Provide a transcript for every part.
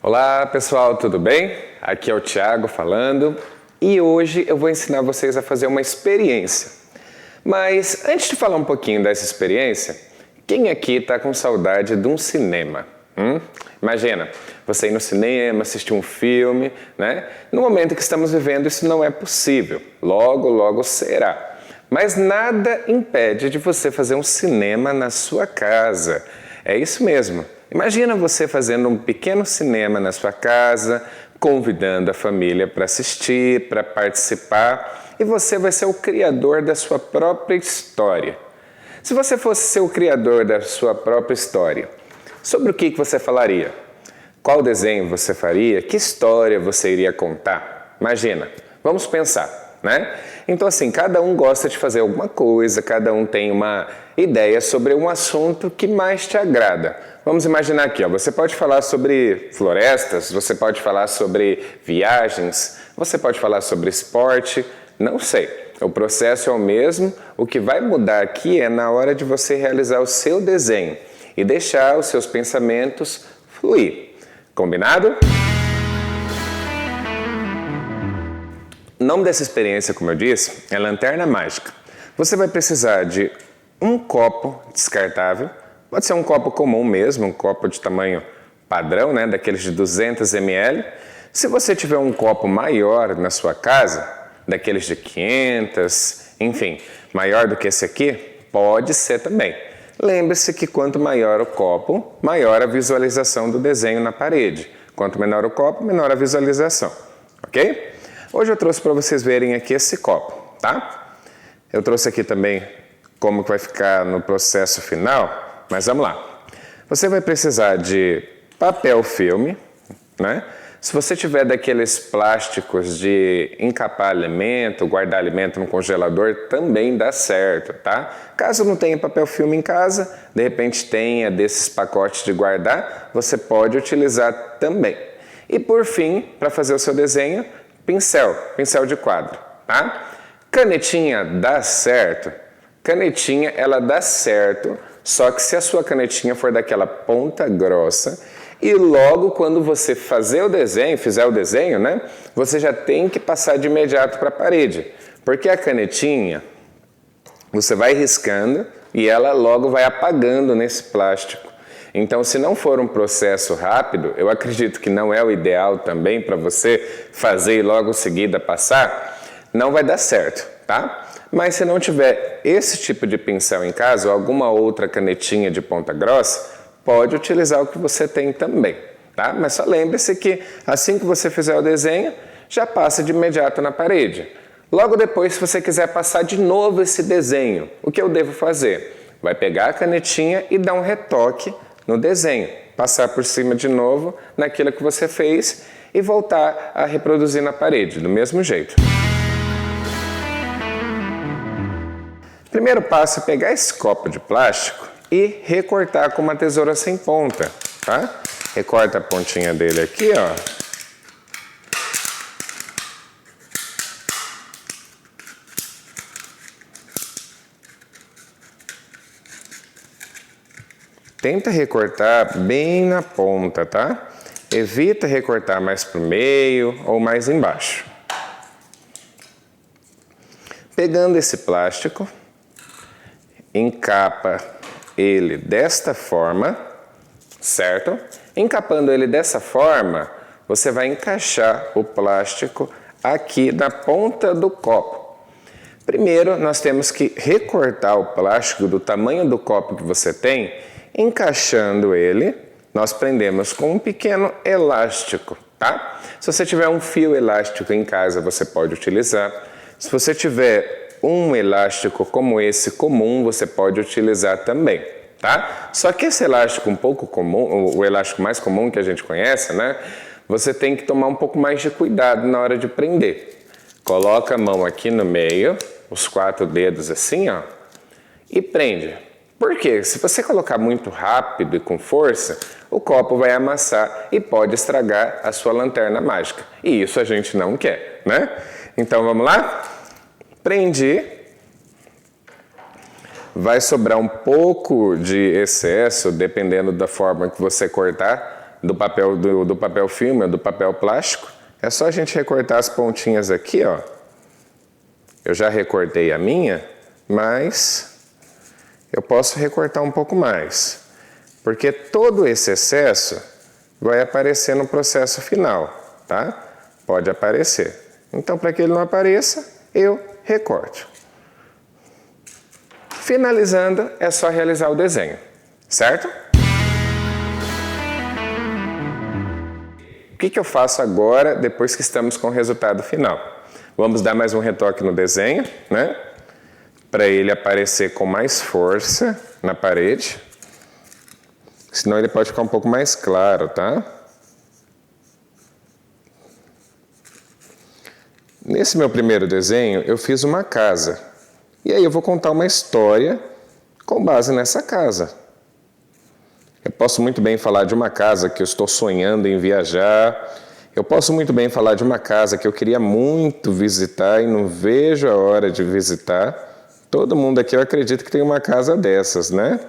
Olá pessoal, tudo bem? Aqui é o Thiago falando e hoje eu vou ensinar vocês a fazer uma experiência. Mas antes de falar um pouquinho dessa experiência, quem aqui está com saudade de um cinema? Imagina, você ir no cinema, assistir um filme, né? No momento que estamos vivendo isso não é possível, logo será. Mas nada impede de você fazer um cinema na sua casa. É isso mesmo. Imagina você fazendo um pequeno cinema na sua casa, convidando a família para assistir, para participar, e você vai ser o criador da sua própria história. Se você fosse ser o criador da sua própria história, sobre o que você falaria? Qual desenho você faria? Que história você iria contar? Imagina, vamos pensar, né? Então assim, cada um gosta de fazer alguma coisa, cada um tem uma ideia sobre um assunto que mais te agrada. Vamos imaginar aqui, você pode falar sobre florestas, você pode falar sobre viagens, você pode falar sobre esporte, não sei. O processo é o mesmo, o que vai mudar aqui é na hora de você realizar o seu desenho e deixar os seus pensamentos fluir. Combinado? O nome dessa experiência, como eu disse, é Lanterna Mágica. Você vai precisar de um copo descartável, pode ser um copo comum mesmo, um copo de tamanho padrão, né, daqueles de 200 ml. Se você tiver um copo maior na sua casa, daqueles de 500, enfim, maior do que esse aqui, pode ser também. Lembre-se que quanto maior o copo, maior a visualização do desenho na parede. Quanto menor o copo, menor a visualização, ok? Hoje eu trouxe para vocês verem aqui esse copo, tá? Eu trouxe aqui também como que vai ficar no processo final, mas vamos lá. Você vai precisar de papel filme, né? Se você tiver daqueles plásticos de encapar alimento, guardar alimento no congelador, também dá certo, tá? Caso não tenha papel filme em casa, de repente tenha desses pacotes de guardar, você pode utilizar também. E por fim, para fazer o seu desenho, pincel de quadro, tá? Canetinha dá certo? Canetinha, ela dá certo, só que se a sua canetinha for daquela ponta grossa e logo quando você fizer o desenho, né, você já tem que passar de imediato para a parede, porque a canetinha, você vai riscando e ela logo vai apagando nesse plástico. Então, se não for um processo rápido, eu acredito que não é o ideal também para você fazer e logo em seguida passar, não vai dar certo, tá? Mas se não tiver esse tipo de pincel em casa ou alguma outra canetinha de ponta grossa, pode utilizar o que você tem também, tá? Mas só lembre-se que assim que você fizer o desenho, já passa de imediato na parede. Logo depois, se você quiser passar de novo esse desenho, o que eu devo fazer? Vai pegar a canetinha e dar um retoque no desenho, passar por cima de novo naquilo que você fez e voltar a reproduzir na parede, do mesmo jeito. Primeiro passo é pegar esse copo de plástico e recortar com uma tesoura sem ponta, tá? Recorta a pontinha dele aqui, ó. Tenta recortar bem na ponta, tá? Evita recortar mais pro meio ou mais embaixo. Pegando esse plástico, encapa ele desta forma, certo? Encapando ele dessa forma, você vai encaixar o plástico aqui na ponta do copo. Primeiro, nós temos que recortar o plástico do tamanho do copo que você tem, encaixando ele, nós prendemos com um pequeno elástico, tá? Se você tiver um fio elástico em casa, você pode utilizar. Se você tiver um elástico como esse comum, você pode utilizar também, tá? Só que esse elástico um pouco comum, o elástico mais comum que a gente conhece, né? Você tem que tomar um pouco mais de cuidado na hora de prender. Coloca a mão aqui no meio, os 4 dedos assim, ó, e prende. Por quê? Se você colocar muito rápido e com força, o copo vai amassar e pode estragar a sua lanterna mágica. E isso a gente não quer, né? Então vamos lá? Prendi. Vai sobrar um pouco de excesso, dependendo da forma que você cortar, do papel filme ou do papel plástico, é só a gente recortar as pontinhas aqui, ó. Eu já recortei a minha, mas eu posso recortar um pouco mais, porque todo esse excesso vai aparecer no processo final, tá? Pode aparecer. Então, para que ele não apareça, eu recorto. Finalizando, é só realizar o desenho, certo? O que eu faço agora, depois que estamos com o resultado final? Vamos dar mais um retoque no desenho, né? Para ele aparecer com mais força na parede. Senão ele pode ficar um pouco mais claro, tá? Nesse meu primeiro desenho, eu fiz uma casa. E aí eu vou contar uma história com base nessa casa. Eu posso muito bem falar de uma casa que eu estou sonhando em viajar. Eu posso muito bem falar de uma casa que eu queria muito visitar e não vejo a hora de visitar. Todo mundo aqui, eu acredito que tem uma casa dessas, né?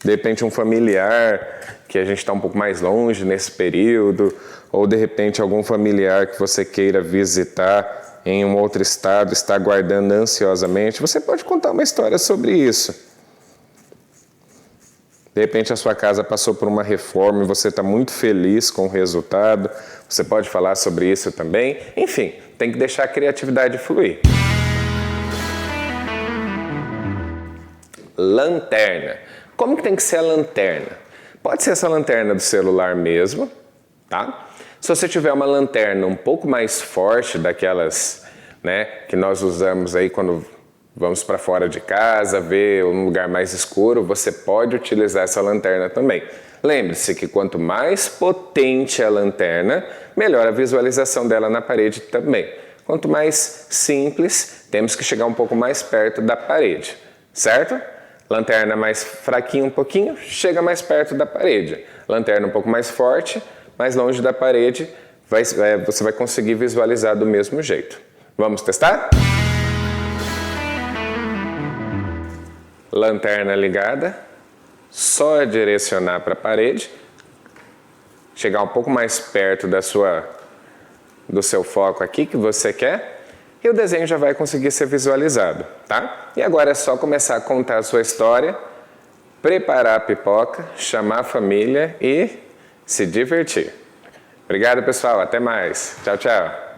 De repente um familiar que a gente está um pouco mais longe nesse período, ou de repente algum familiar que você queira visitar em um outro estado, está aguardando ansiosamente. Você pode contar uma história sobre isso. De repente a sua casa passou por uma reforma e você está muito feliz com o resultado. Você pode falar sobre isso também. Enfim, tem que deixar a criatividade fluir. Lanterna. Como que tem que ser a lanterna? Pode ser essa lanterna do celular mesmo, tá? Se você tiver uma lanterna um pouco mais forte, daquelas, né, que nós usamos aí quando vamos para fora de casa, ver um lugar mais escuro, você pode utilizar essa lanterna também. Lembre-se que quanto mais potente a lanterna, melhor a visualização dela na parede também. Quanto mais simples, temos que chegar um pouco mais perto da parede, certo? Lanterna mais fraquinha um pouquinho, chega mais perto da parede. Lanterna um pouco mais forte, mais longe da parede, você vai conseguir visualizar do mesmo jeito. Vamos testar? Lanterna ligada, só direcionar para a parede, chegar um pouco mais perto do seu foco aqui que você quer, e o desenho já vai conseguir ser visualizado, tá? E agora é só começar a contar a sua história, preparar a pipoca, chamar a família e se divertir. Obrigado, pessoal. Até mais. Tchau, tchau.